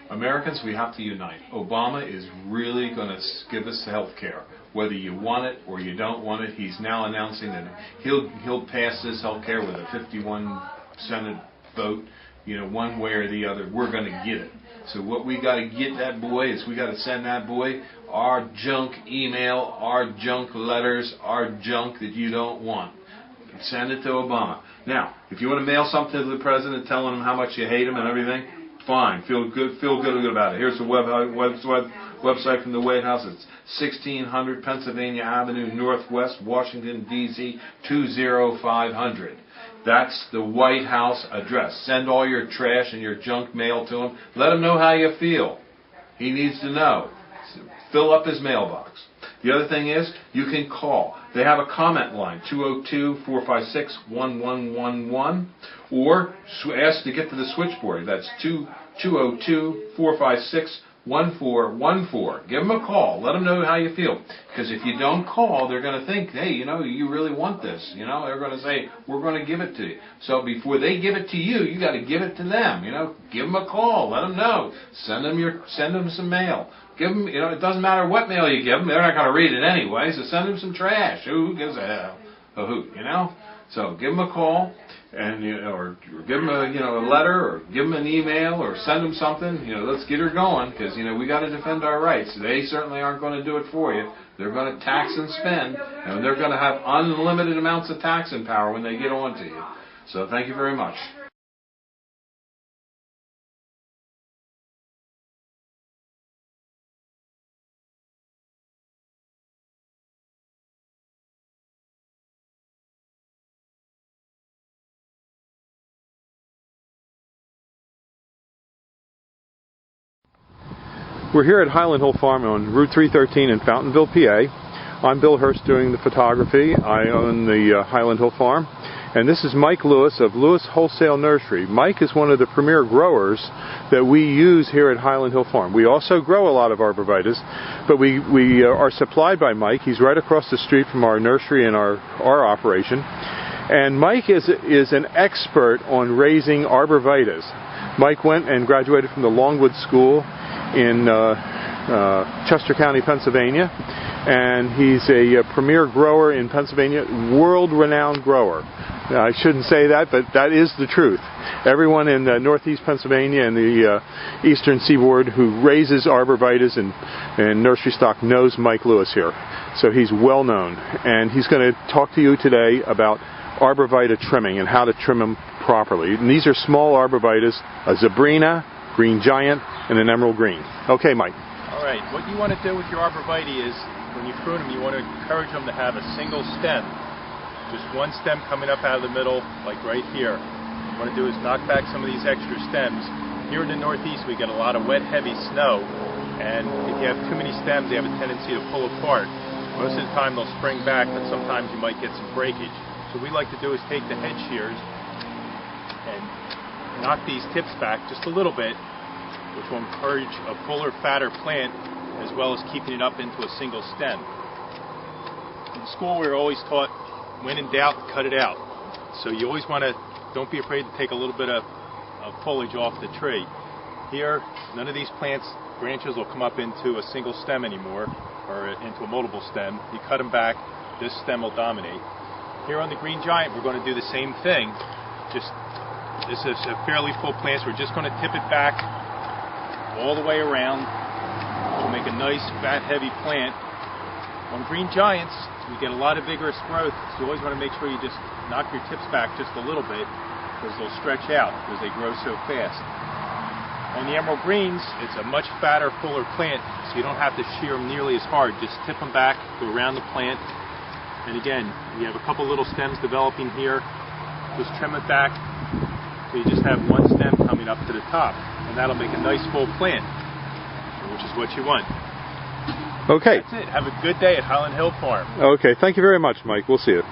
Americans, we have to unite. Obama is really going to give us health care. Whether you want it or you don't want it, he's now announcing that he'll pass this health care with a 51 Senate vote, one way or the other. We're going to get it. So what we got to get that boy is we got to send that boy our junk email, our junk letters, our junk that you don't want. Send it to Obama. Now, if you want to mail something to the president telling him how much you hate him and everything, fine. Feel good about it. Here's the website from the White House. It's 1600 Pennsylvania Avenue Northwest, Washington, D.C. 20500. That's the White House address. Send all your trash and your junk mail to him. Let him know how you feel. He needs to know. Fill up his mailbox. The other thing is, you can call. They have a comment line, 202-456-1111, or ask to get to the switchboard. That's 202-456-1414. Give them a call. Let them know how you feel. Because if you don't call, they're going to think, hey, you really want this. They're going to say, we're going to give it to you. So before they give it to you, you got to give it to them. Give them a call. Let them know. Send them some mail. Give them, it doesn't matter what mail you give them. They're not going to read it anyway. So send them some trash. Who gives a hoot, So give them a call, and or give them a letter, or give them an email, or send them something. Let's get her going, because we got to defend our rights. They certainly aren't going to do it for you. They're going to tax and spend, and they're going to have unlimited amounts of taxing power when they get on to you. So thank you very much. We're here at Highland Hill Farm on Route 313 in Fountainville, PA. I'm Bill Hurst doing the photography. I own the Highland Hill Farm. And this is Mike Lewis of Lewis Wholesale Nursery. Mike is one of the premier growers that we use here at Highland Hill Farm. We also grow a lot of arborvitaes, but we are supplied by Mike. He's right across the street from our nursery and our operation. And Mike is an expert on raising arborvitaes. Mike went and graduated from the Longwood School in Chester County, Pennsylvania, and he's a premier grower in Pennsylvania, world-renowned grower. Now, I shouldn't say that, but that is the truth. Everyone in northeast Pennsylvania and the eastern seaboard who raises arborvitaes and nursery stock knows Mike Lewis here. So he's well known, and he's going to talk to you today about arborvitae trimming and how to trim them properly. And these are small arborvitaes, a Zebrina, green giant, and an emerald green. Okay, Mike. All right, what you want to do with your arborvitae is, when you prune them, you want to encourage them to have a single stem. Just one stem coming up out of the middle, like right here. What you want to do is knock back some of these extra stems. Here in the Northeast, we get a lot of wet, heavy snow, and if you have too many stems, they have a tendency to pull apart. Most of the time, they'll spring back, but sometimes you might get some breakage. So what we like to do is take the head shears and knock these tips back just a little bit, which will encourage a fuller, fatter plant, as well as keeping it up into a single stem. In school, we were always taught, when in doubt, cut it out. So you always want to, don't be afraid to take a little bit of foliage off the tree. Here, none of these plants, branches will come up into a single stem anymore, or into a multiple stem. You cut them back, this stem will dominate. Here on the green giant, we're going to do the same thing. This is a fairly full plant, so we're just going to tip it back all the way around, which will make a nice, fat, heavy plant. On green giants, we get a lot of vigorous growth, so you always want to make sure you just knock your tips back just a little bit, because they'll stretch out because they grow so fast. On the emerald greens, it's a much fatter, fuller plant, so you don't have to shear them nearly as hard. Just tip them back, go around the plant, and again, we have a couple little stems developing here. Just trim it back, so you just have one stem coming up to the top, and that'll make a nice full plant, which is what you want. Okay. That's it. Have a good day at Highland Hill Farm. Okay, thank you very much, Mike. We'll see you.